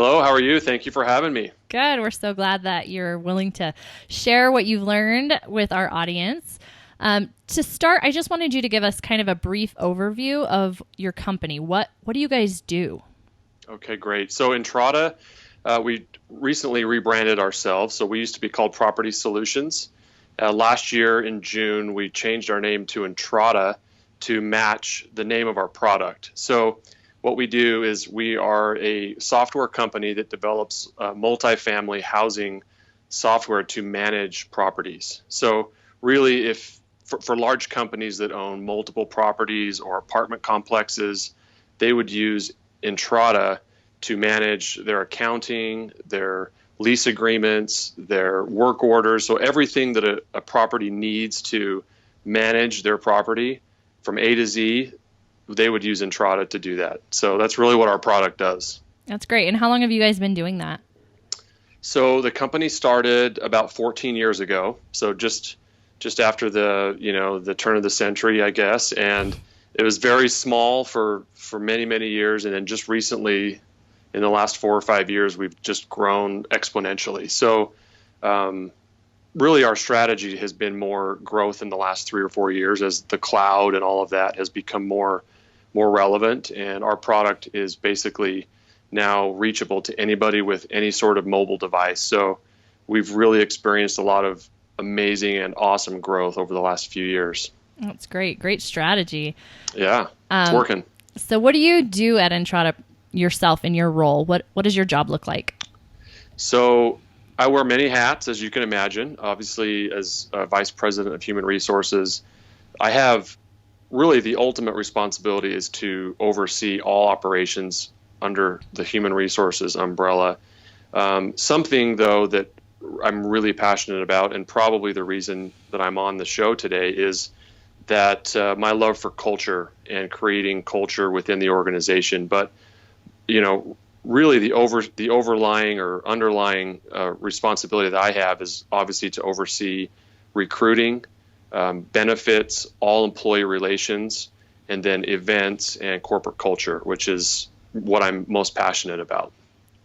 Hello, how are you? Thank you for having me. Good. We're so glad that you're willing to share what you've learned with our audience. To start, I just wanted you to give us kind of a brief overview of your company. What do you guys do? Okay, great. So Entrata, we recently rebranded ourselves. So we used to be called Property Solutions. Last year in June, we changed our name to Entrata to match the name of our product. So what we do is we are a software company that develops multifamily housing software to manage properties. So really, if for large companies that own multiple properties or apartment complexes, they would use Entrata to manage their accounting, their lease agreements, their work orders. So everything that a property needs to manage their property from A to Z, they would use Entrata to do that. So that's really what our product does. That's great. And how long have you guys been doing that? So the company started about 14 years ago. So just after the turn of the century, I guess, and it was very small for many years, and then just recently, in the last 4 or 5 years, we've just grown exponentially. So really, our strategy has been more growth in the last 3 or 4 years as the cloud and all of that has become more relevant, and our product is basically now reachable to anybody with any sort of mobile device. So we've really experienced a lot of amazing and awesome growth over the last few years. That's great. Great strategy. Yeah, it's Um, working. so, what do you do at Entrata yourself in your role? What does your job look like? So I wear many hats, as you can imagine. Obviously, as Vice President of Human Resources, I have really the ultimate responsibility is to oversee all operations under the human resources umbrella. Something, though, that I'm really passionate about, and probably the reason that I'm on the show today, is that my love for culture and creating culture within the organization. But you know, really the overlying or underlying responsibility that I have is obviously to oversee recruiting, benefits, all employee relations, and then events and corporate culture, which is what I'm most passionate about.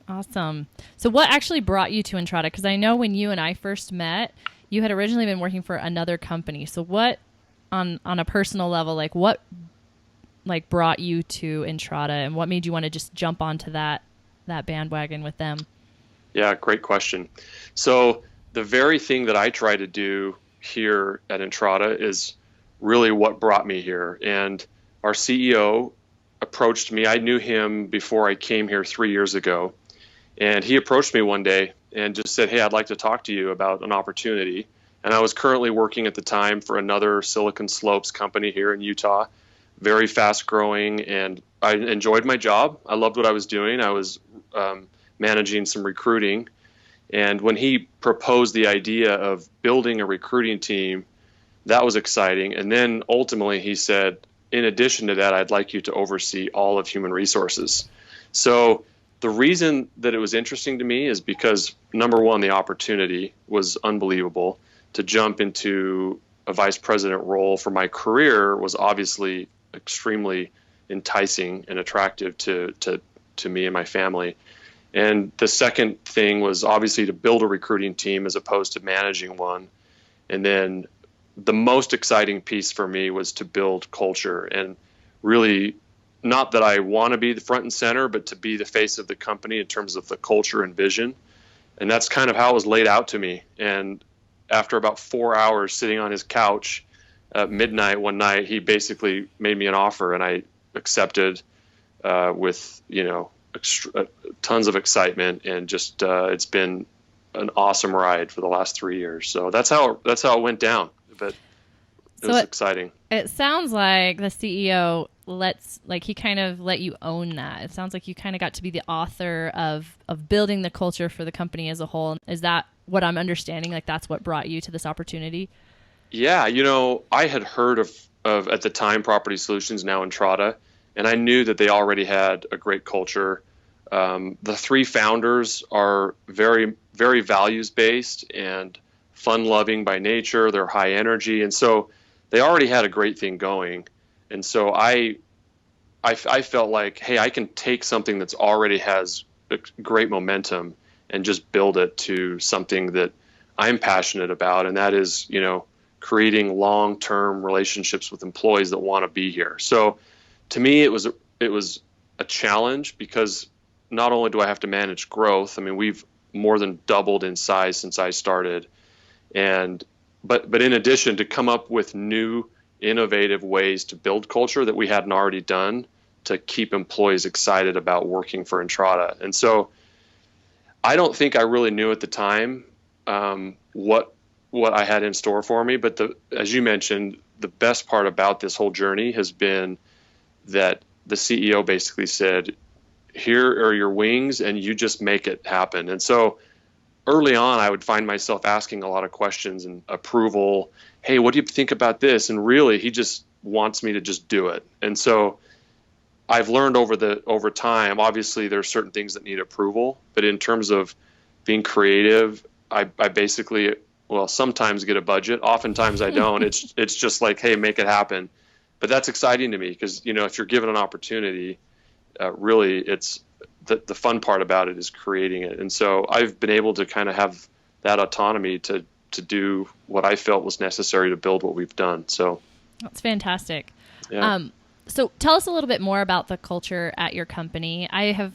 Awesome. So, what actually brought you to Entrata? Because I know when you and I first met, you had originally been working for another company. So, what on a personal level, what brought you to Entrata, and what made you want to just jump onto that bandwagon with them? Yeah, great question. So the very thing that I try to do here at Entrata is really what brought me here. And our CEO approached me. I knew him before I came here 3 years ago. And he approached me one day and just said, "Hey, I'd like to talk to you about an opportunity." And I was currently working at the time for another Silicon Slopes company here in Utah, very fast growing. And I enjoyed my job. I loved what I was doing. I was managing some recruiting. And when he proposed the idea of building a recruiting team, that was exciting. And then ultimately he said, in addition to that, I'd like you to oversee all of human resources. So the reason that it was interesting to me is because, number one, the opportunity was unbelievable. To jump into a vice president role for my career was obviously extremely enticing and attractive to me and my family. And the second thing was obviously to build a recruiting team as opposed to managing one. And then the most exciting piece for me was to build culture, and really, not that I want to be the front and center, but to be the face of the company in terms of the culture and vision. And that's kind of how it was laid out to me. And after about 4 hours sitting on his couch at midnight one night, he basically made me an offer, and I accepted with tons of excitement, and just it's been an awesome ride for the last 3 years. So that's how it went down. But it So was exciting. it sounds like the CEO he kind of let you own that. It sounds like you kind of got to be the author of building the culture for the company as a whole. Is that what I'm understanding? Like that's what brought you to this opportunity? Yeah, I had heard of at the time Property Solutions, now Entrata, and I knew that they already had a great culture. The three founders are very values based and fun loving by nature. They're high energy, and so they already had a great thing going. And so I felt like, hey, I can take something that's already has great momentum and just build it to something that I'm passionate about, and that is, creating long-term relationships with employees that want to be here. So to me, it was a challenge because not only do I have to manage growth, I mean, we've more than doubled in size since I started, and but in addition, to come up with new innovative ways to build culture that we hadn't already done to keep employees excited about working for Entrata. And so I don't think I really knew at the time what I had in store for me. But as you mentioned, the best part about this whole journey has been that the CEO basically said, "Here are your wings, and you just make it happen." And so early on, I would find myself asking a lot of questions and approval. Hey, what do you think about this? And really, he just wants me to just do it. And so I've learned over time, obviously there's certain things that need approval, but in terms of being creative, I basically, well, sometimes get a budget. Oftentimes I don't. It's just like, hey, make it happen. But that's exciting to me because, if you're given an opportunity, really it's the fun part about it is creating it. And so I've been able to kind of have that autonomy to do what I felt was necessary to build what we've done. So that's fantastic. Yeah. So tell us a little bit more about the culture at your company. I have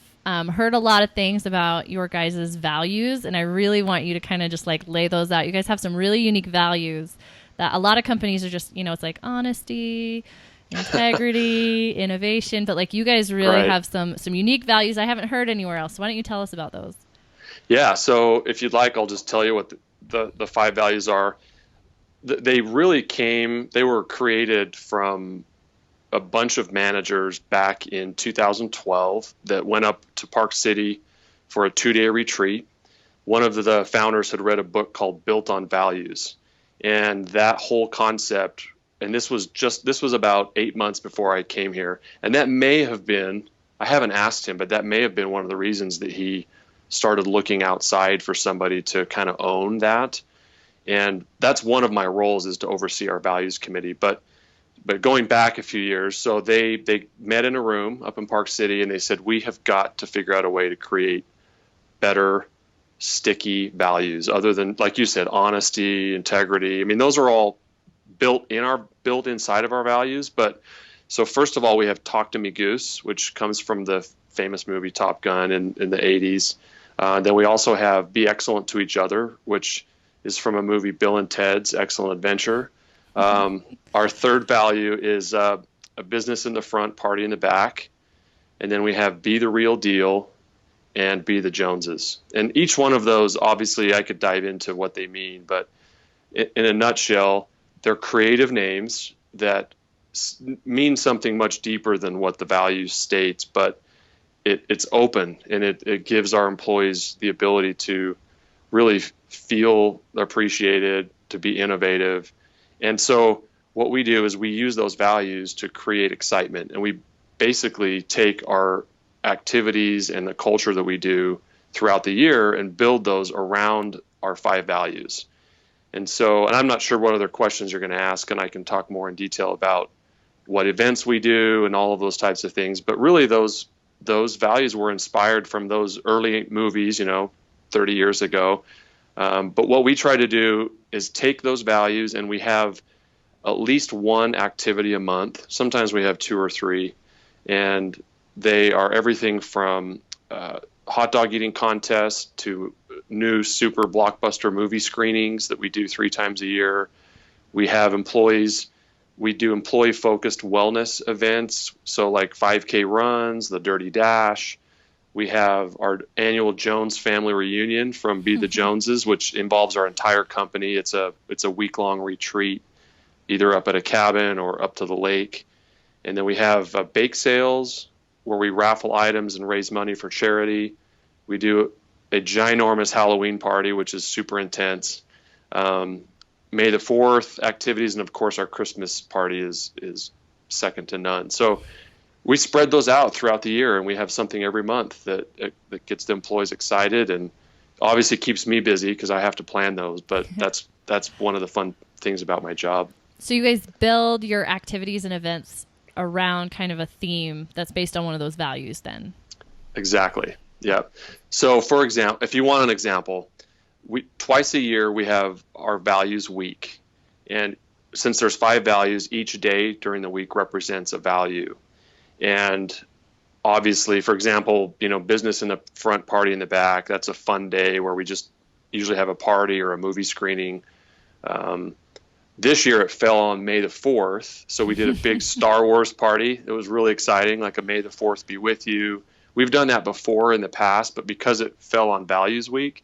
heard a lot of things about your guys' values, and I really want you to kind of just like lay those out. You guys have some really unique values that a lot of companies are just, it's like honesty, integrity, innovation, but like you guys really have some unique values I haven't heard anywhere else. So why don't you tell us about those? Yeah. So if you'd like, I'll just tell you what the 5 values are. They were created from a bunch of managers back in 2012 that went up to Park City for a 2-day retreat. One of the founders had read a book called Built on Values. And that whole concept, and this was about 8 months before I came here. And that may have been, I haven't asked him, but that may have been one of the reasons that he started looking outside for somebody to kind of own that. And that's one of my roles, is to oversee our values committee. But going back a few years, so they met in a room up in Park City, and they said, we have got to figure out a way to create better, sticky values other than, like you said, honesty, integrity. I mean, those are all built inside of our values. But so first of all, we have Talk to Me Goose, which comes from the famous movie Top Gun in the 80s. Then we also have Be Excellent to Each Other, which is from a movie, Bill and Ted's Excellent Adventure. Our third value is a business in the front, party in the back. And then we have Be the Real Deal and Be the Joneses. And each one of those, obviously, I could dive into what they mean. But in a nutshell, they're creative names that mean something much deeper than what the value states. But it's open, and it gives our employees the ability to really feel appreciated, to be innovative. And so what we do is we use those values to create excitement, and we basically take our activities and the culture that we do throughout the year and build those around our 5 values. And I'm not sure what other questions you're going to ask, and I can talk more in detail about what events we do and all of those types of things. But really those values were inspired from those early movies, 30 years ago. But what we try to do is take those values, and we have at least one activity a month. Sometimes we have 2 or 3, and they are everything from hot dog eating contests to new super blockbuster movie screenings that we do 3 times a year. We have we do employee-focused wellness events, so like 5K runs, the Dirty Dash. We have our annual Jones family reunion from Be the Joneses, which involves our entire company. It's a week-long retreat, either up at a cabin or up to the lake. And then we have bake sales where we raffle items and raise money for charity. We do a ginormous Halloween party, which is super intense. May the 4th activities, and of course our Christmas party is second to none. So we spread those out throughout the year, and we have something every month that gets the employees excited, and obviously keeps me busy because I have to plan those. But that's one of the fun things about my job. So you guys build your activities and events around kind of a theme that's based on one of those values then? Exactly. Yeah. So for example, if you want an example, we twice a year we have our values week. And since there's 5 values, each day during the week represents a value. And obviously, for example, business in the front, party in the back, that's a fun day where we just usually have a party or a movie screening. Um, this year it fell on May the 4th. So we did a big Star Wars party. It was really exciting, like a May the 4th be with you. We've done that before in the past, but because it fell on Values Week,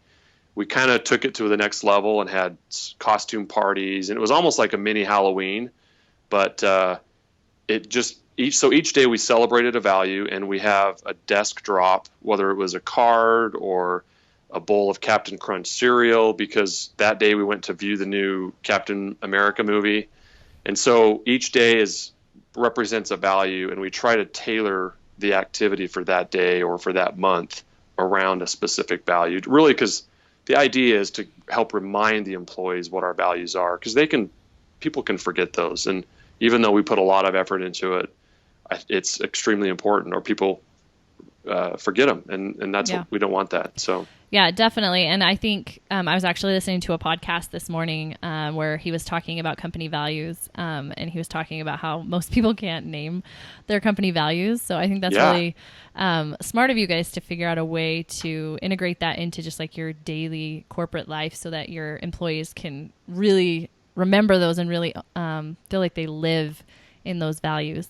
we kind of took it to the next level and had costume parties. And it was almost like a mini Halloween, but it just each day we celebrated a value, and we have a desk drop, whether it was a card or a bowl of Captain Crunch cereal, because that day we went to view the new Captain America movie. And so each day represents a value, and we try to tailor the activity for that day or for that month around a specific value, really, because the idea is to help remind the employees what our values are, because people can forget those. And even though we put a lot of effort into it, it's extremely important, or people forget them, and that's Yeah. what we don't want that. So Yeah, definitely. And I think I was actually listening to a podcast this morning where he was talking about company values, and he was talking about how most people can't name their company values. So I think that's yeah, really smart of you guys to figure out a way to integrate that into just like your daily corporate life, so that your employees can really remember those and really feel like they live in those values.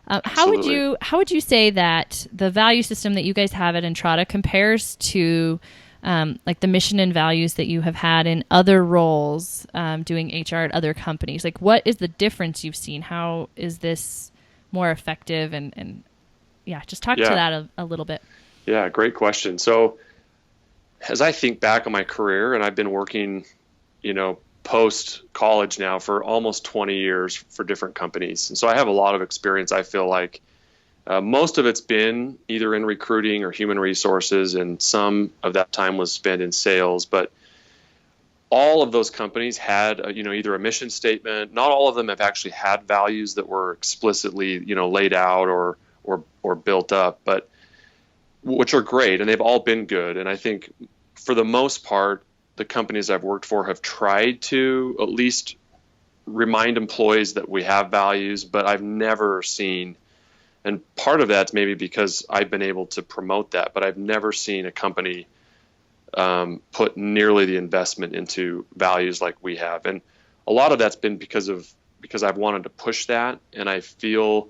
absolutely. How would you say that the value system that you guys have at Entrata compares to like the mission and values that you have had in other roles doing HR at other companies? Like, what is the difference you've seen? How is this more effective? And yeah, just talk to Yeah, that a little bit. yeah, great question. So as I think back on my career, and I've been working, post college now for almost 20 years for different companies. And so I have a lot of experience. I feel like most of it's been either in recruiting or human resources, and some of that time was spent in sales. But all of those companies had, either a mission statement. Not all of them have actually had values that were explicitly, laid out or built up, but which are great, and they've all been good. And I think for the most part, the companies I've worked for have tried to at least remind employees that we have values, but I've never seen, and part of that's maybe because I've been able to promote that, but I've never seen a company put nearly the investment into values like we have. And a lot of that's been because I've wanted to push that, and I feel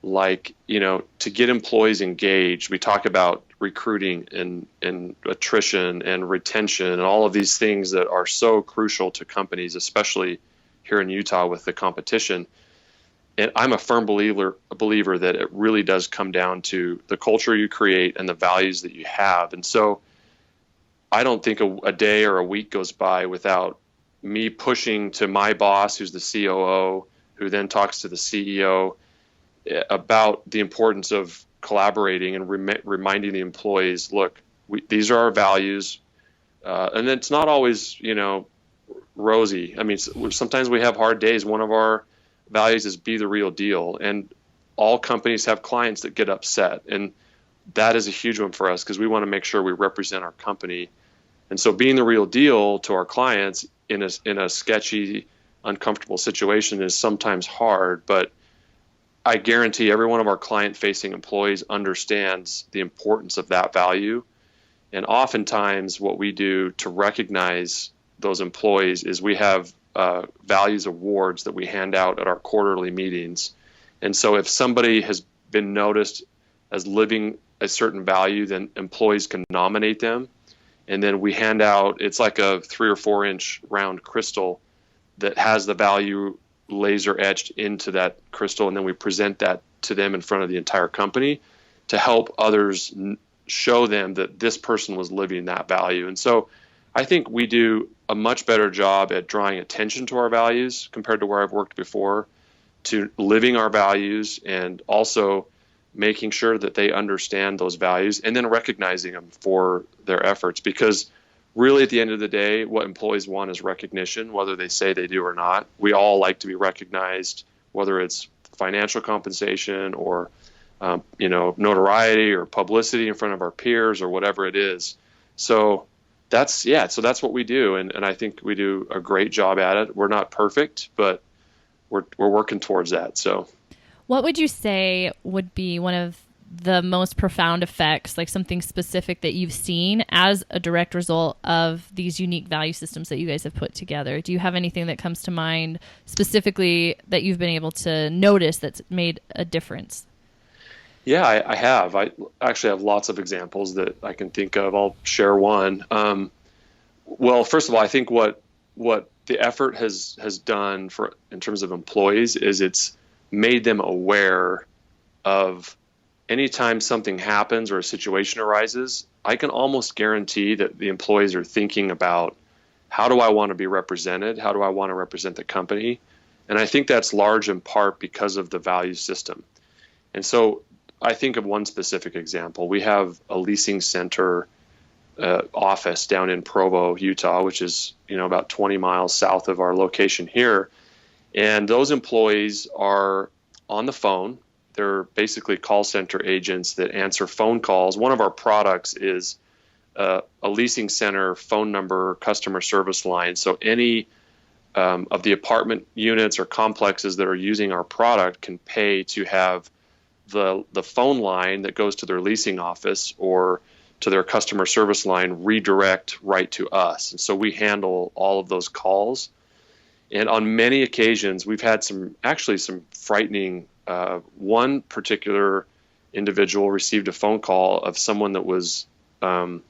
like, to get employees engaged, we talk about recruiting and attrition and retention and all of these things that are so crucial to companies, especially here in Utah with the competition. And I'm a firm believer that it really does come down to the culture you create and the values that you have. And so I don't think a day or a week goes by without me pushing to my boss, who's the COO, who then talks to the CEO, about the importance of collaborating and reminding the employees, look, these are our values. And it's not always, rosy. I mean, sometimes we have hard days. One of our values is be the real deal. And all companies have clients that get upset. And that is a huge one for us, because we want to make sure we represent our company. And so being the real deal to our clients in a sketchy, uncomfortable situation is sometimes hard, but I guarantee every one of our client-facing employees understands the importance of that value. And oftentimes what we do to recognize those employees is we have values awards that we hand out at our quarterly meetings. And so if somebody has been noticed as living a certain value, then employees can nominate them. And then we hand out, it's like a 3 or 4 inch round crystal that has the value laser etched into that crystal, and then we present that to them in front of the entire company to help others show them that this person was living that value. And so I think we do a much better job at drawing attention to our values compared to where I've worked before, to living our values, and also making sure that they understand those values and then recognizing them for their efforts. Because really, at the end of the day, what employees want is recognition, whether they say they do or not. We all like to be recognized, whether it's financial compensation or notoriety or publicity in front of our peers or whatever it is. So so that's what we do. And I think we do a great job at it. We're not perfect, but we're working towards that. So What would you say would be one of the most profound effects, like something specific that you've seen as a direct result of these unique value systems that you guys have put together? Do you have anything that comes to mind specifically that you've been able to notice that's made a difference? yeah, I have. I actually have lots of examples that I can think of. I'll share one. Well, first of all, I think what the effort has done for in terms of employees is it's made them aware of anytime something happens or a situation arises. I can almost guarantee that the employees are thinking about how do I want to be represented? How do I want to represent the company? And I think that's large in part because of the value system. And so I think of one specific example. We have a leasing center office down in Provo, Utah, which is about 20 miles south of our location here. And those employees are on the phone. They're basically call center agents that answer phone calls. One of our products is a leasing center phone number customer service line. So any of the apartment units or complexes that are using our product can pay to have the phone line that goes to their leasing office or to their customer service line redirect right to us. And so we handle all of those calls. And on many occasions, we've had some frightening. One particular individual received a phone call of someone that was not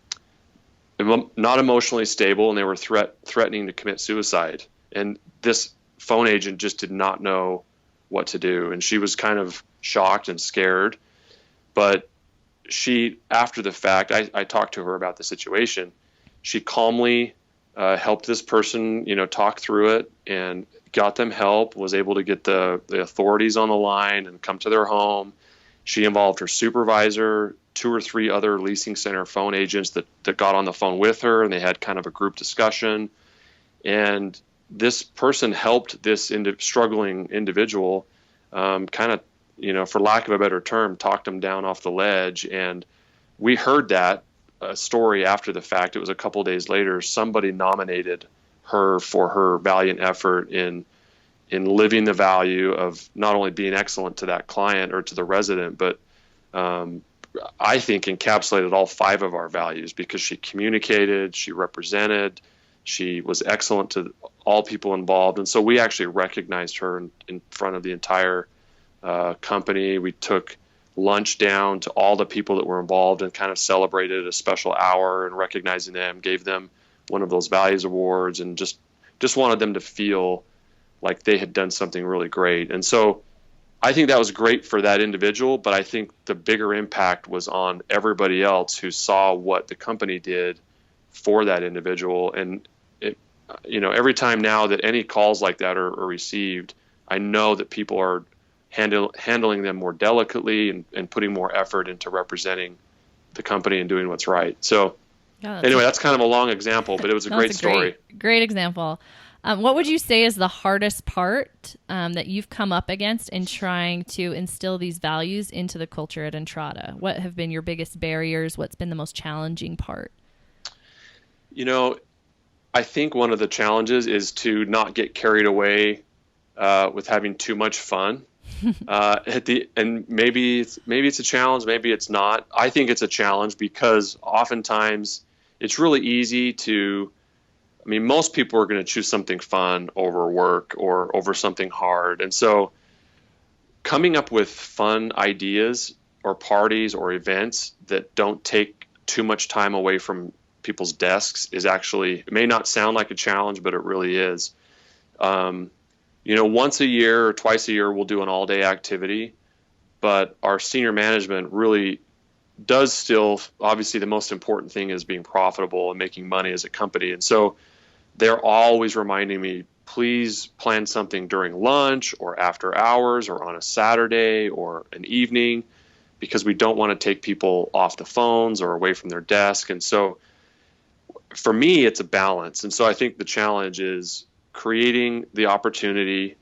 emotionally stable, and they were threatening to commit suicide. And this phone agent just did not know what to do, and she was kind of shocked and scared. But she, after the fact, I talked to her about the situation. She calmly helped this person, talk through it and got them help, was able to get the authorities on the line and come to their home. She involved her supervisor, two or three other leasing center phone agents that got on the phone with her, and they had kind of a group discussion. And this person helped this struggling individual kind of, for lack of a better term, talked him down off the ledge. And we heard that story after the fact. It was a couple days later. Somebody nominated her for her valiant effort in living the value of not only being excellent to that client or to the resident, but I think encapsulated all five of our values because she communicated, she represented, she was excellent to all people involved. And so we actually recognized her in front of the entire company. We took lunch down to all the people that were involved and kind of celebrated a special hour and recognizing them, gave them one of those values awards, and just wanted them to feel like they had done something really great. And so I think that was great for that individual, but I think the bigger impact was on everybody else who saw what the company did for that individual. And every time now that any calls like that are received, I know that people are handling them more delicately and putting more effort into representing the company and doing what's right. So anyway, that's kind of a long example, but it was a great story. Great example. What would you say is the hardest part that you've come up against in trying to instill these values into the culture at Entrata? What have been your biggest barriers? What's been the most challenging part? I think one of the challenges is to not get carried away with having too much fun. And maybe it's a challenge, maybe it's not. I think it's a challenge because oftentimes it's really easy to. Most people are going to choose something fun over work or over something hard. And so coming up with fun ideas or parties or events that don't take too much time away from people's desks is actually, it may not sound like a challenge, but it really is. Once a year or twice a year, we'll do an all-day activity, but our senior management really does still, obviously the most important thing is being profitable and making money as a company. And so they're always reminding me, please plan something during lunch or after hours or on a Saturday or an evening, because we don't want to take people off the phones or away from their desk. And so for me, it's a balance. And so I think the challenge is creating the opportunity,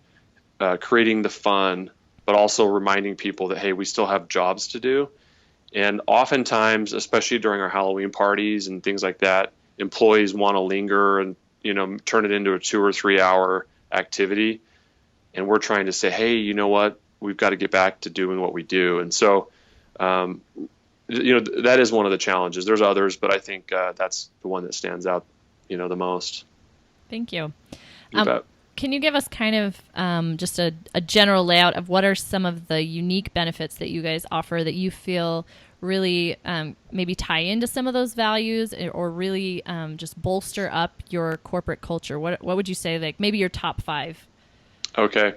creating the fun, but also reminding people that, hey, we still have jobs to do. And oftentimes, especially during our Halloween parties and things like that, employees want to linger and, turn it into a 2 or 3 hour activity. And we're trying to say, hey, you know what? We've got to get back to doing what we do. And so, that is one of the challenges. There's others, but I think that's the one that stands out, the most. Thank you. You bet. Can you give us kind of just a general layout of what are some of the unique benefits that you guys offer that you feel really maybe tie into some of those values or really just bolster up your corporate culture? What would you say, like maybe your top 5? Okay.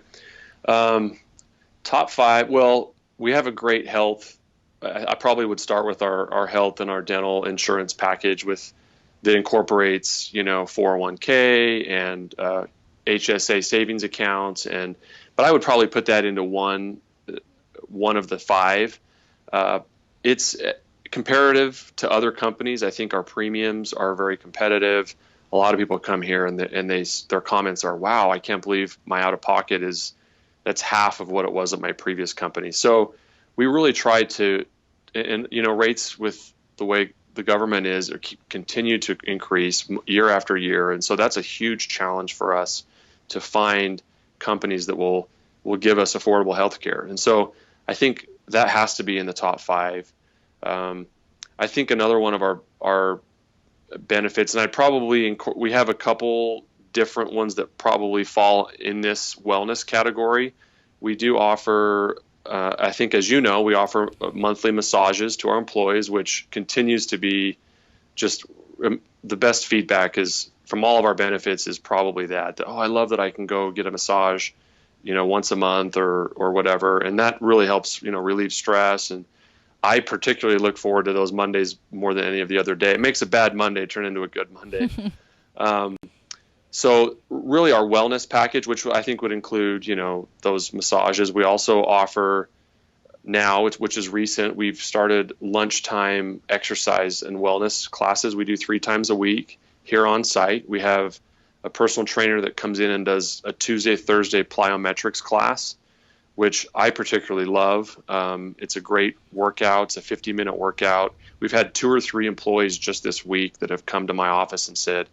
Top 5. Well, we have a great health. I probably would start with our health and our dental insurance package that incorporates, 401k and HSA savings accounts, but I would probably put that into one of the 5. It's comparative to other companies. I think our premiums are very competitive. A lot of people come here and their comments are, "Wow, I can't believe my out of pocket that's half of what it was at my previous company." So we really try to, and rates with the way the government is continue to increase year after year, and so that's a huge challenge for us to find companies that will give us affordable health care. And so I think that has to be in the top 5. I think another one of our benefits, and we have a couple different ones that probably fall in this wellness category. We do offer, I think, as you know, we offer monthly massages to our employees, which continues to be just the best feedback is from all of our benefits is probably that, oh, I love that I can go get a massage, once a month or whatever. And that really helps, relieve stress. And I particularly look forward to those Mondays more than any of the other day. It makes a bad Monday turn into a good Monday. So really our wellness package, which I think would include, those massages. We also offer now, which is recent, we've started lunchtime exercise and wellness classes. We do 3 times a week here on site. We have a personal trainer that comes in and does a Tuesday, Thursday plyometrics class, which I particularly love. It's a great workout. It's a 50-minute workout. We've had 2 or 3 employees just this week that have come to my office and said,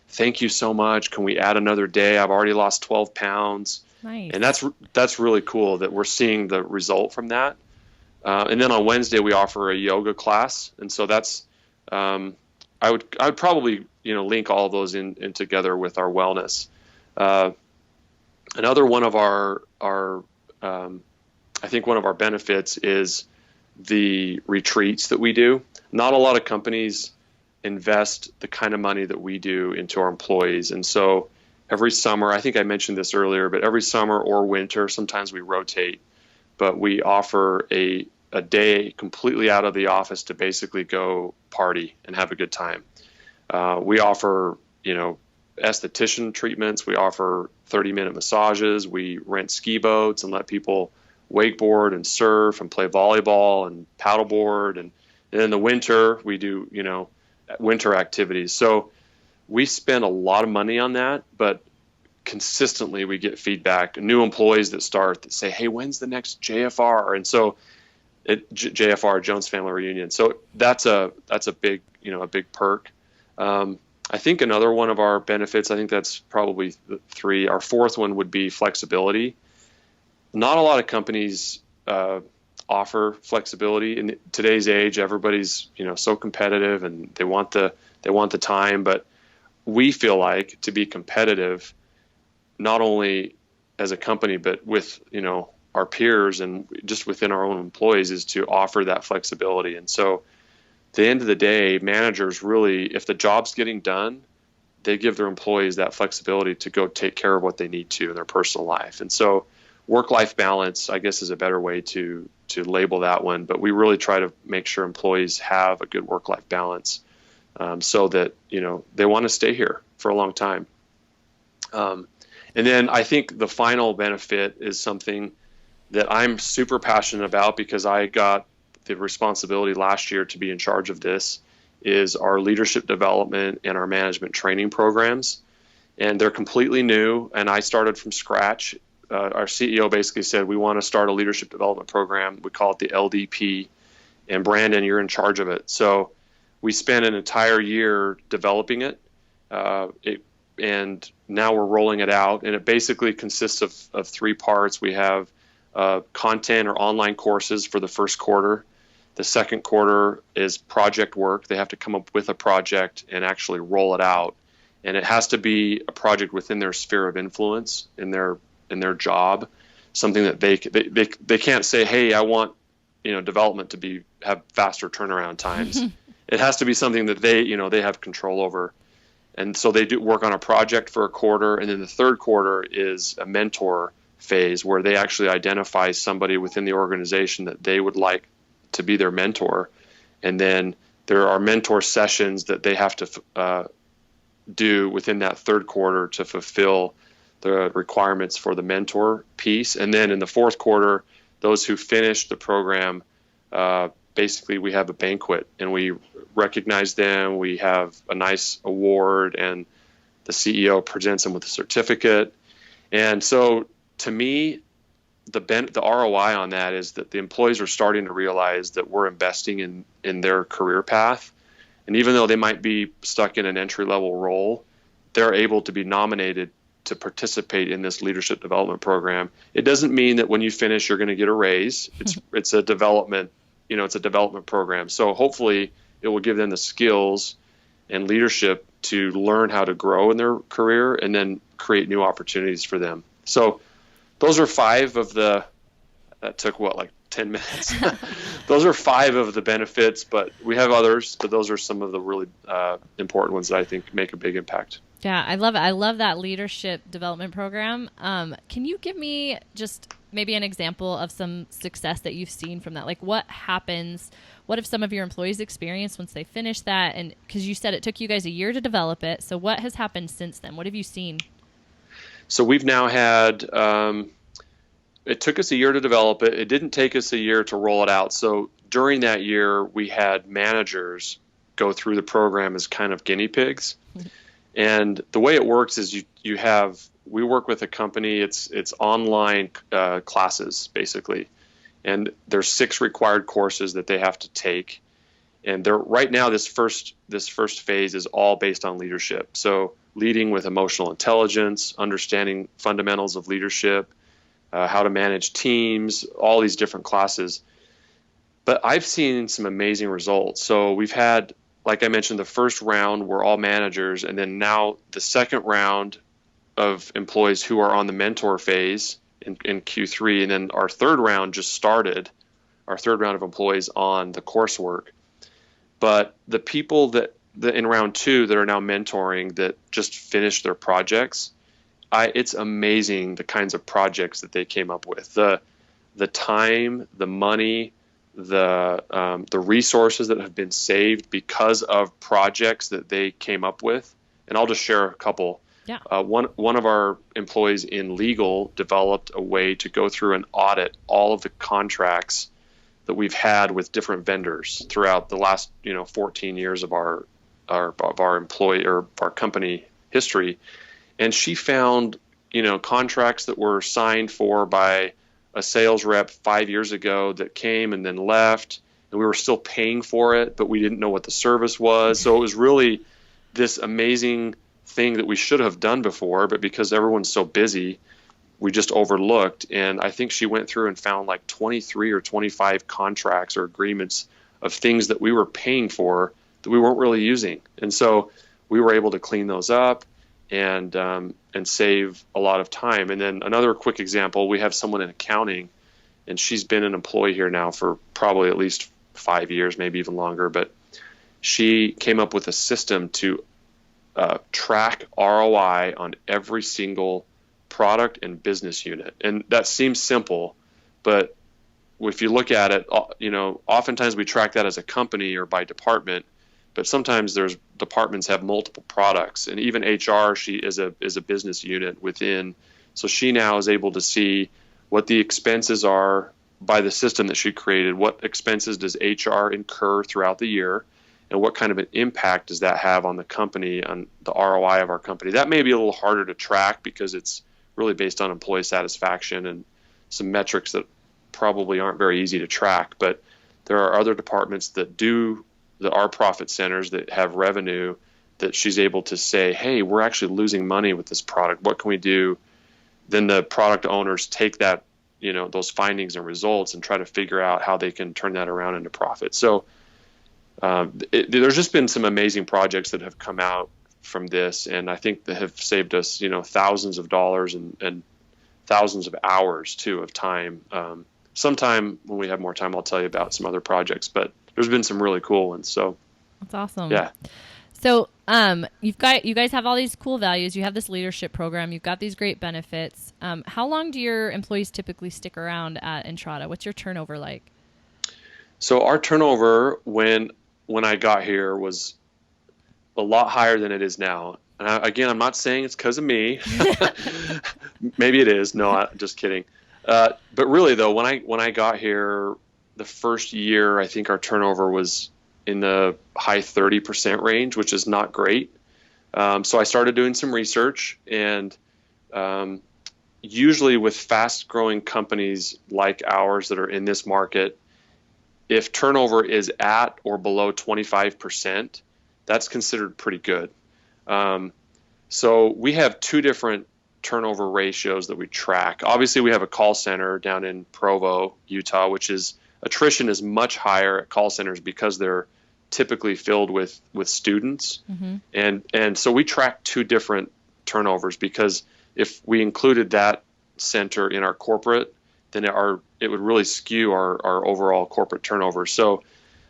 "Thank you so much. Can we add another day? I've already lost 12 pounds. Nice. And that's really cool that we're seeing the result from that. And then on Wednesday we offer a yoga class, and so that's I would probably link all of those in together with our wellness. Another one of our I think one of our benefits is the retreats that we do. Not a lot of companies invest the kind of money that we do into our employees, and so every summer, I think I mentioned this earlier, but every summer or winter, sometimes we rotate, but we offer a day completely out of the office to basically go party and have a good time. We offer, esthetician treatments. We offer 30-minute massages. We rent ski boats and let people wakeboard and surf and play volleyball and paddleboard. And in the winter, we do, winter activities. So we spend a lot of money on that, but consistently we get feedback, new employees that start that say, "Hey, when's the next JFR?" And so JFR, Jones Family Reunion. So that's a big, a big perk. I think another one of our benefits, I think that's probably 3. Our 4th one would be flexibility. Not a lot of companies offer flexibility in today's age. Everybody's, so competitive and they want the time, but we feel like to be competitive, not only as a company, but with, our peers and just within our own employees, is to offer that flexibility. And so at the end of the day, managers really, if the job's getting done, they give their employees that flexibility to go take care of what they need to in their personal life. And so work-life balance, I guess, is a better way to label that one. But we really try to make sure employees have a good work-life balance so that, they want to stay here for a long time. And then I think the final benefit is something that I'm super passionate about because I got the responsibility last year to be in charge of this, is our leadership development and our management training programs. And they're completely new, and I started from scratch our CEO basically said, we want to start a leadership development program. We call it the LDP, and Brandon, you're in charge of it. So we spent an entire year developing it, and now we're rolling it out. And it basically consists of three parts. We have content or online courses for the first quarter. The second quarter is project work. They have to come up with a project and actually roll it out. And it has to be a project within their sphere of influence in their job, something that they can't say, hey, I want development to have faster turnaround times. It has to be something that they have control over. And so they do work on a project for a quarter, and then the third quarter is a mentor phase where they actually identify somebody within the organization that they would like to be their mentor. And then there are mentor sessions that they have to do within that third quarter to fulfill the requirements for the mentor piece. And then in the fourth quarter, those who finish the program, basically we have a banquet and we recognize them. We have a nice award, and the CEO presents them with a certificate. And so to me, the ROI on that is that the employees are starting to realize that we're investing in their career path. And even though they might be stuck in an entry-level role, they're able to be nominated to participate in this leadership development program. It doesn't mean that when you finish, you're going to get a raise. It's a development, it's a development program. So hopefully it will give them the skills and leadership to learn how to grow in their career and then create new opportunities for them. So those are that took 10 minutes. Those are 5 of the benefits, but we have others, but those are some of the really important ones that I think make a big impact. Yeah, I love it. I love that leadership development program. Can you give me just maybe an example of some success that you've seen from that? Like what happens? What if some of your employees experience once they finish that? And because you said it took you guys a year to develop it. So what has happened since then? What have you seen? So we've now had, it took us a year to develop it. It didn't take us a year to roll it out. So during that year, we had managers go through the program as kind of guinea pigs. And the way it works is we work with a company, it's online classes basically. And there's 6 required courses that they have to take. And right now, this first phase is all based on leadership. So leading with emotional intelligence, understanding fundamentals of leadership, how to manage teams, all these different classes. But I've seen some amazing results. So we've had, like I mentioned, the first round were all managers, and then now the second round of employees who are on the mentor phase in Q3, and then our third round just started, our third round of employees on the coursework. But the people that in round 2 that are now mentoring that just finished their projects, it's amazing the kinds of projects that they came up with. The time, the money, the resources that have been saved because of projects that they came up with. And I'll just share a couple. Yeah. One of our employees in legal developed a way to go through and audit all of the contracts that we've had with different vendors throughout the last 14 years of our employee or our company history. And she found contracts that were signed for by a sales rep 5 years ago that came and then left, and we were still paying for it, but we didn't know what the service was. So it was really this amazing thing that we should have done before, but because everyone's so busy, we just overlooked. And I think she went through and found like 23 or 25 contracts or agreements of things that we were paying for that we weren't really using. And so we were able to clean those up and save a lot of time. And then another quick example, we have someone in accounting, and she's been an employee here now for probably at least 5 years, maybe even longer, but she came up with a system to track ROI on every single product and business unit. And that seems simple, but if you look at it, oftentimes we track that as a company or by department, but sometimes there's departments have multiple products, and even HR, she is a business unit within. So she now is able to see what the expenses are by the system that she created. What expenses does HR incur throughout the year, and what kind of an impact does that have on the company, on the ROI of our company? That may be a little harder to track because it's really based on employee satisfaction and some metrics that probably aren't very easy to track. But there are other departments that are profit centers that have revenue that she's able to say, hey, we're actually losing money with this product. What can we do? Then the product owners take that, those findings and results and try to figure out how they can turn that around into profit. So there's just been some amazing projects that have come out from this, and I think that have saved us, thousands of dollars and thousands of hours too of time. Sometime when we have more time, I'll tell you about some other projects, but there's been some really cool ones. So that's awesome. Yeah. So you guys have all these cool values. You have this leadership program. You've got these great benefits. How long do your employees typically stick around at Entrata? What's your turnover like? So our turnover when I got here was a lot higher than it is now. And again, I'm not saying it's because of me. Maybe it is. No, I'm just kidding. But really, though, when I got here, the first year, I think our turnover was in the high 30% range, which is not great. So I started doing some research, and usually with fast-growing companies like ours that are in this market, if turnover is at or below 25%, that's considered pretty good. So we have two different turnover ratios that we track. Obviously, we have a call center down in Provo, Utah, which is attrition is much higher at call centers because they're typically filled with students. Mm-hmm. And so we track two different turnovers, because if we included that center in our corporate, then it would really skew our overall corporate turnover. So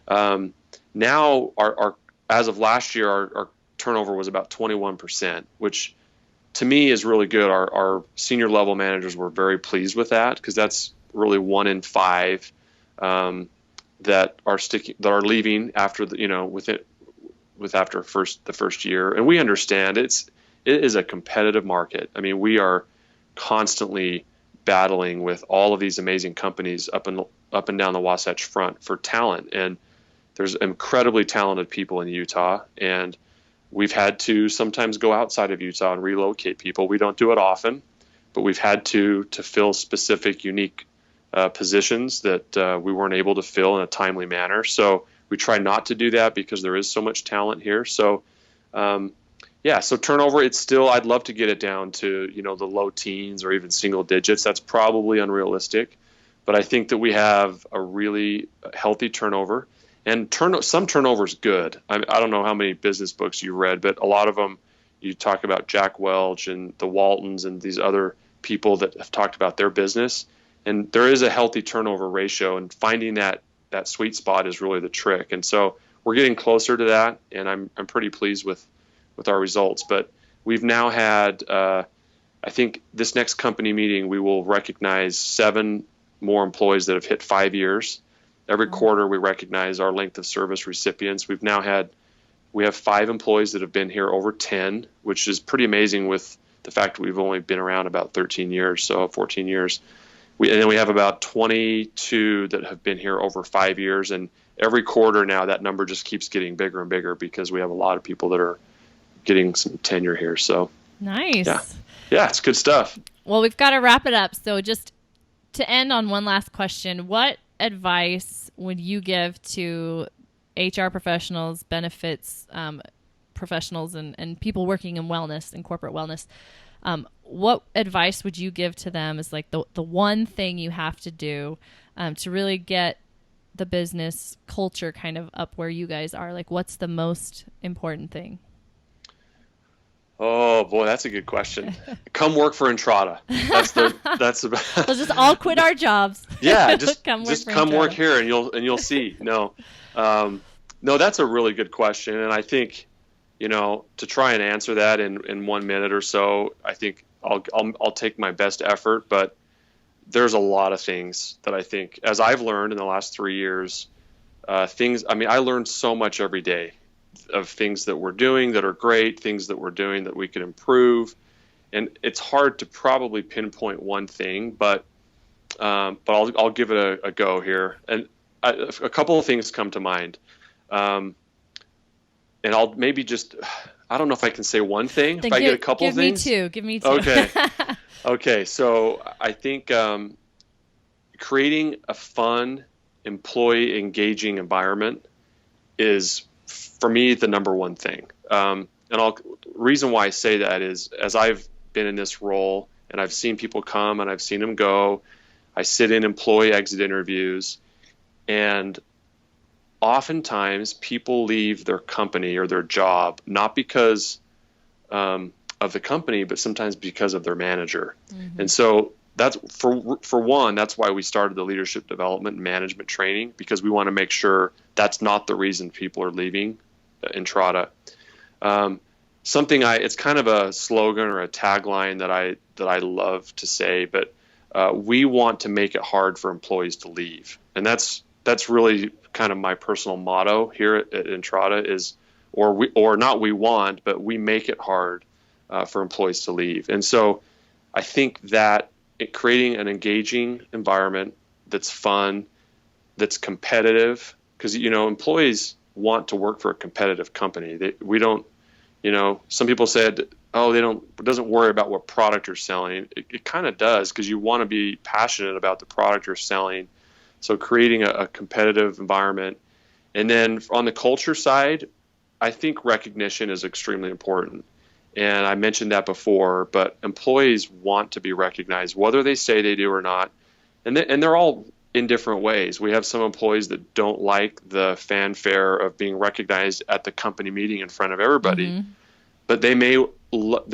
now our as of last year, our turnover was about 21%, which to me is really good. Our senior level managers were very pleased with that, because that's really 1 in 5 that are leaving after the first year. And we understand it is a competitive market. I mean, we are constantly battling with all of these amazing companies up and down the Wasatch Front for talent, and there's incredibly talented people in Utah, and we've had to sometimes go outside of Utah and relocate people. We don't do it often, but we've had to fill specific, unique positions that we weren't able to fill in a timely manner. So we try not to do that because there is so much talent here. So so turnover, it's still, I'd love to get it down to, the low teens or even single digits. That's probably unrealistic, but I think that we have a really healthy turnover. And some turnover is good. I don't know how many business books you read, but a lot of them, you talk about Jack Welch and the Waltons and these other people that have talked about their business. And there is a healthy turnover ratio, and finding that sweet spot is really the trick. And so we're getting closer to that, and I'm pretty pleased with our results. But we've now had, I think this next company meeting, we will recognize 7 more employees that have hit 5 years. Every quarter, we recognize our length of service recipients. We have 5 employees that have been here over 10, which is pretty amazing with the fact that we've only been around about 13 years, so 14 years. And then we have about 22 that have been here over 5 years. And every quarter now, that number just keeps getting bigger and bigger, because we have a lot of people that are getting some tenure here. So nice. Yeah, it's good stuff. Well, we've got to wrap it up. So just to end on one last question, what advice would you give to HR professionals, benefits professionals, and people working in wellness and corporate wellness? What advice would you give to them as like the one thing you have to do to really get the business culture kind of up where you guys are? Like, what's the most important thing? Oh boy, that's a good question. Come work for Entrata. That's about. Let's just all quit our jobs. Yeah, just come Entrata. work here, and you'll see. No, that's a really good question, and I think, to try and answer that in 1 minute or so, I think I'll take my best effort. But there's a lot of things that I think, as I've learned in the last 3 years, I learned so much every day of things that we're doing that are great, things that we're doing that we can improve. And it's hard to probably pinpoint one thing, but I'll give it a go here. And a couple of things come to mind. And I'll maybe I don't know if I can say one thing, if I get a couple of things. Give me two. Okay. Okay, so I think creating a fun, employee engaging environment is, for me, the number one thing. And I'll reason why I say that is, as I've been in this role and I've seen people come and I've seen them go, I sit in employee exit interviews, and oftentimes people leave their company or their job not because of the company, but sometimes because of their manager. Mm-hmm. And so that's for one, that's why we started the leadership development and management training, because we want to make sure that's not the reason people are leaving Entrata. Um, something it's kind of a slogan or a tagline that I love to say, but we want to make it hard for employees to leave, and that's really kind of my personal motto here at Entrata is, or not we want, but we make it hard for employees to leave. And so I think that creating an engaging environment that's fun, that's competitive, because employees want to work for a competitive company. We don't, some people said, oh, it doesn't worry about what product you're selling. It kind of does, because you want to be passionate about the product you're selling. So creating a competitive environment. And then on the culture side, I think recognition is extremely important. And I mentioned that before, but employees want to be recognized, whether they say they do or not. And they're all in different ways. We have some employees that don't like the fanfare of being recognized at the company meeting in front of everybody, Mm-hmm. but they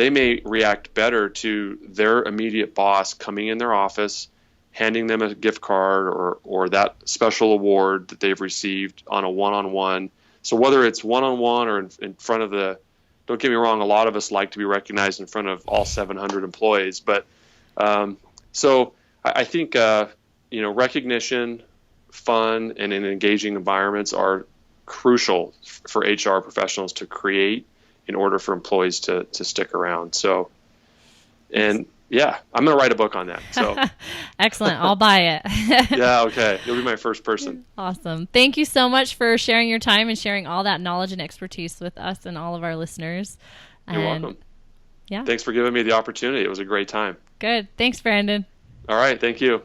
may react better to their immediate boss coming in their office, handing them a gift card or that special award that they've received on a one-on-one. So whether it's one-on-one or in front of don't get me wrong, a lot of us like to be recognized in front of all 700 employees, but so I think recognition, fun, and engaging environments are crucial for HR professionals to create in order for employees to stick around. So, and yeah, I'm going to write a book on that. So Excellent. I'll buy it. yeah, okay. You'll be my first person. Awesome. Thank you so much for sharing your time and sharing all that knowledge and expertise with us and all of our listeners. You're And welcome. yeah, Thanks for giving me the opportunity. It was a great time. good. Thanks, Brandon. All right. Thank you.